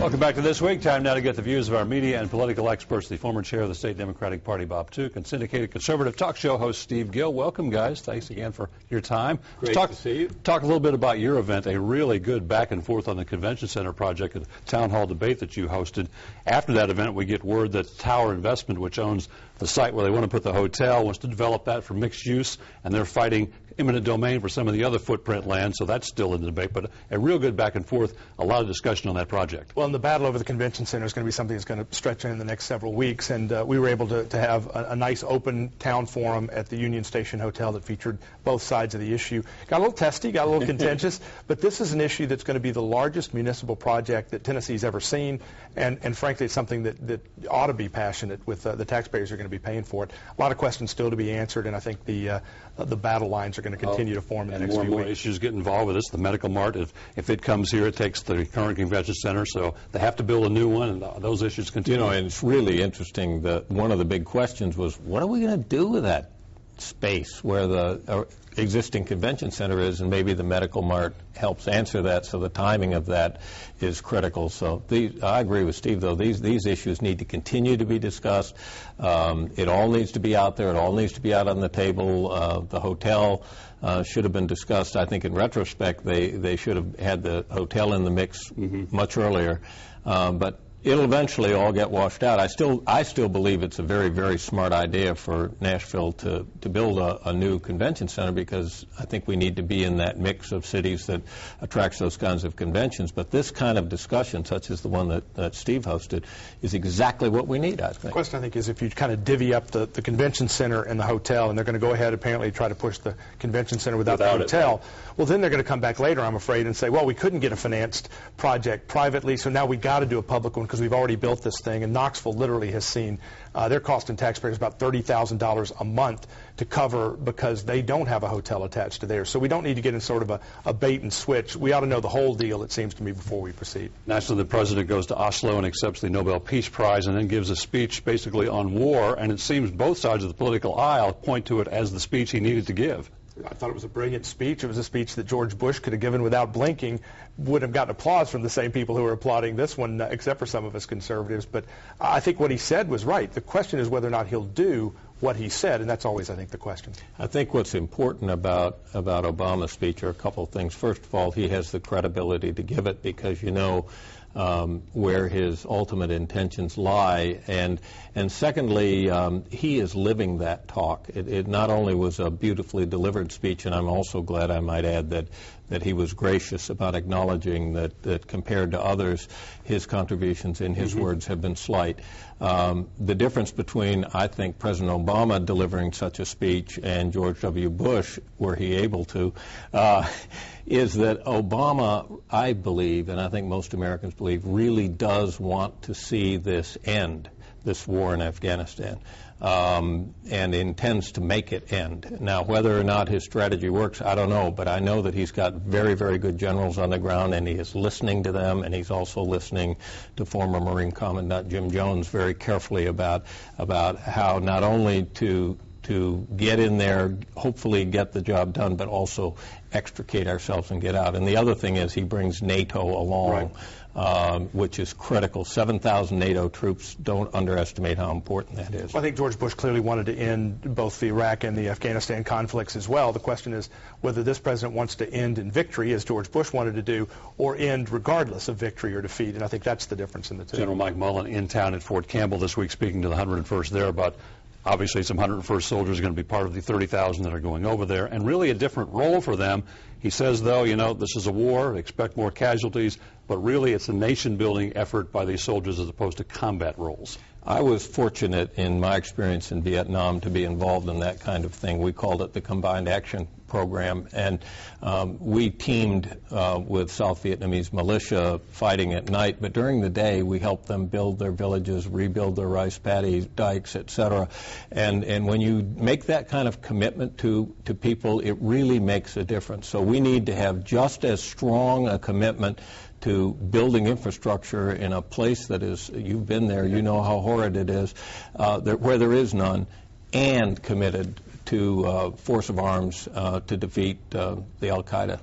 Welcome back to This Week. Time now to get the views of our media and political experts, the former chair of the State Democratic Party, Bob Tuke, and syndicated conservative talk show host, Steve Gill. Welcome, guys. Thanks again for your time. Great to see you. Talk a little bit about your event, a really good back and forth on the Convention Center project, a town hall debate that you hosted. After that event, we get word that Tower Investment, which owns the site where they want to put the hotel, wants to develop that for mixed use, and they're fighting eminent domain for some of the other footprint land, so that's still in the debate. But a real good back and forth, a lot of discussion on that project. Well, and the battle over the Convention Center is going to be something that's going to stretch in the next several weeks, and we were able to have a nice open town forum at the Union Station Hotel that featured both sides of the issue. Got a little testy, got a little contentious, but this is an issue that's going to be the largest municipal project that Tennessee's ever seen, and frankly, it's something that ought to be passionate with the taxpayers are going to be paying for it. A lot of questions still to be answered, and I think the battle lines are going to continue to form in the next few weeks. And more issues get involved with this. The medical mart, if it comes here, it takes the current convention center, so they have to build a new one, and those issues continue. You know, and it's really interesting that one of the big questions was, what are we going to do with that space where the existing convention center is, and maybe the medical mart helps answer that, so the timing of that is critical. So I agree with Steve, though. These issues need to continue to be discussed. It all needs to be out there. It all needs to be out on the table. The hotel should have been discussed. I think in retrospect, they should have had the hotel in the mix much earlier. But it'll eventually all get washed out. I still believe it's a very, very smart idea for Nashville to build a new convention center, because I think we need to be in that mix of cities that attracts those kinds of conventions. But this kind of discussion, such as the one that Steve hosted, is exactly what we need, I think. The question, I think, is if you kind of divvy up the convention center and the hotel, and they're going to go ahead apparently try to push the convention center without the hotel, well, then they're going to come back later, I'm afraid, and say, well, we couldn't get a financed project privately, so now we got to do a public one because we've already built this thing. And Knoxville literally has seen they're costing taxpayers about $30,000 a month to cover because they don't have a hotel attached to theirs. So we don't need to get in sort of a bait and switch. We ought to know the whole deal, it seems to me, before we proceed. Nationally, the president goes to Oslo and accepts the Nobel Peace Prize and then gives a speech basically on war, and it seems both sides of the political aisle point to it as the speech he needed to give. I thought it was a brilliant speech. It was a speech that George Bush could have given without blinking, would have gotten applause from the same people who are applauding this one, except for some of us conservatives. But I think what he said was right. The question is whether or not he'll do what he said, and that's always, I think, the question. I think what's important about Obama's speech are a couple of things. First of all, he has the credibility to give it, because you know where his ultimate intentions lie, and secondly, he is living that talk. It not only was a beautifully delivered speech, and I'm also glad, I might add, that he was gracious about acknowledging that compared to others, his contributions in his words have been slight. The difference between, I think, President Obama delivering such a speech and George W. Bush, were he able to, is that Obama, I believe, and I think most Americans believe, really does want to see this end, this war in Afghanistan, and intends to make it end. Now, whether or not his strategy works, I don't know, but I know that he's got very, very good generals on the ground, and he is listening to them, and he's also listening to former Marine Commandant Jim Jones very carefully about how not only to get in there, hopefully get the job done, but also extricate ourselves and get out. And the other thing is he brings NATO along, which is critical. 7,000 NATO troops, don't underestimate how important that is. Well, I think George Bush clearly wanted to end both the Iraq and the Afghanistan conflicts as well. The question is whether this president wants to end in victory, as George Bush wanted to do, or end regardless of victory or defeat. And I think that's the difference in the two. General Mike Mullen in town at Fort Campbell this week, speaking to the 101st there about obviously some 101st soldiers are going to be part of the 30,000 that are going over there, and really a different role for them. He says, though, you know, this is a war, expect more casualties, but really it's a nation-building effort by these soldiers as opposed to combat roles. I was fortunate in my experience in Vietnam to be involved in that kind of thing. We called it the Combined Action Program, and we teamed with South Vietnamese militia fighting at night, but during the day we helped them build their villages, rebuild their rice paddies, dikes, etc. And when you make that kind of commitment to people, it really makes a difference. So we need to have just as strong a commitment to building infrastructure in a place that is, you've been there, you know how horrid it is, where there is none, and committed to force of arms to defeat the Al-Qaeda.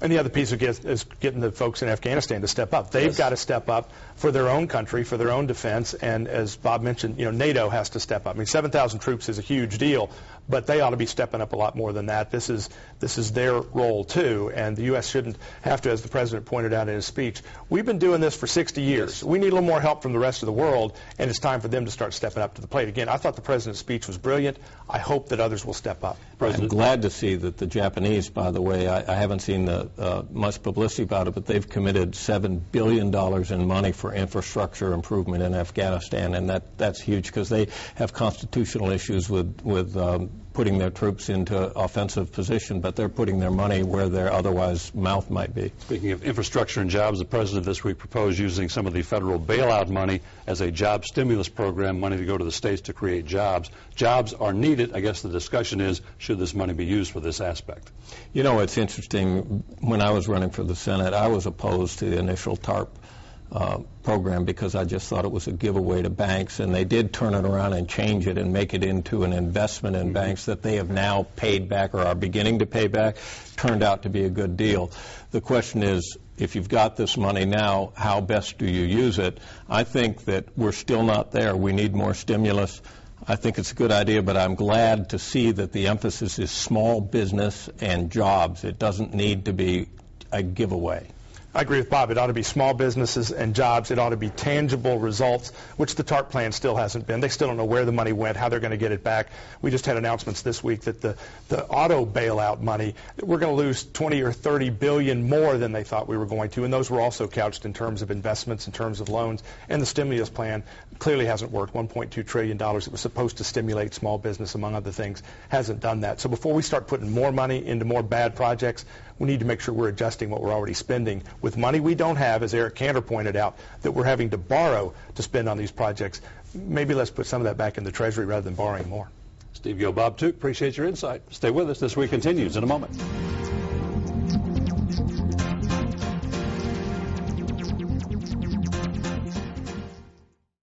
And the other piece is getting the folks in Afghanistan to step up. They've got to step up for their own country, for their own defense, and as Bob mentioned, NATO has to step up. I mean, 7,000 troops is a huge deal, but they ought to be stepping up a lot more than that. This is their role too, and the U.S. shouldn't have to, as the President pointed out in his speech. We've been doing this for 60 years. We need a little more help from the rest of the world, and it's time for them to start stepping up to the plate. Again, I thought the President's speech was brilliant. I hope that others will step up. I'm glad to see that the Japanese, by the way, I haven't seen much publicity about it, but they've committed $7 billion in money for infrastructure improvement in Afghanistan, and that's huge because they have constitutional issues with putting their troops into offensive position, but they're putting their money where their otherwise mouth might be. Speaking of infrastructure and jobs, the President this week proposed using some of the federal bailout money as a job stimulus program, money to go to the states to create jobs. Jobs are needed. I guess the discussion is, should this money be used for this aspect? You know, it's interesting. When I was running for the Senate, I was opposed to the initial TARP program because I just thought it was a giveaway to banks, and they did turn it around and change it and make it into an investment in banks that they have now paid back or are beginning to pay back. Turned out to be a good deal. The question is, if you've got this money now, how best do you use it? I think that we're still not there. We need more stimulus. I think it's a good idea, but I'm glad to see that the emphasis is small business and jobs. It doesn't need to be a giveaway. I agree with Bob. It ought to be small businesses and jobs. It ought to be tangible results, which the TARP plan still hasn't been. They still don't know where the money went, how they're going to get it back. We just had announcements this week that the auto bailout money, we're going to lose 20 or 30 billion more than they thought we were going to, and those were also couched in terms of investments, in terms of loans. And the stimulus plan clearly hasn't worked. $1.2 trillion. It was supposed to stimulate small business, among other things. Hasn't done that. So before we start putting more money into more bad projects, we need to make sure we're adjusting what we're already spending with money we don't have, as Eric Cantor pointed out, that we're having to borrow to spend on these projects. Maybe let's put some of that back in the Treasury rather than borrowing more. Steve Gill, Bob Tuke, appreciate your insight. Stay with us. This Week continues in a moment.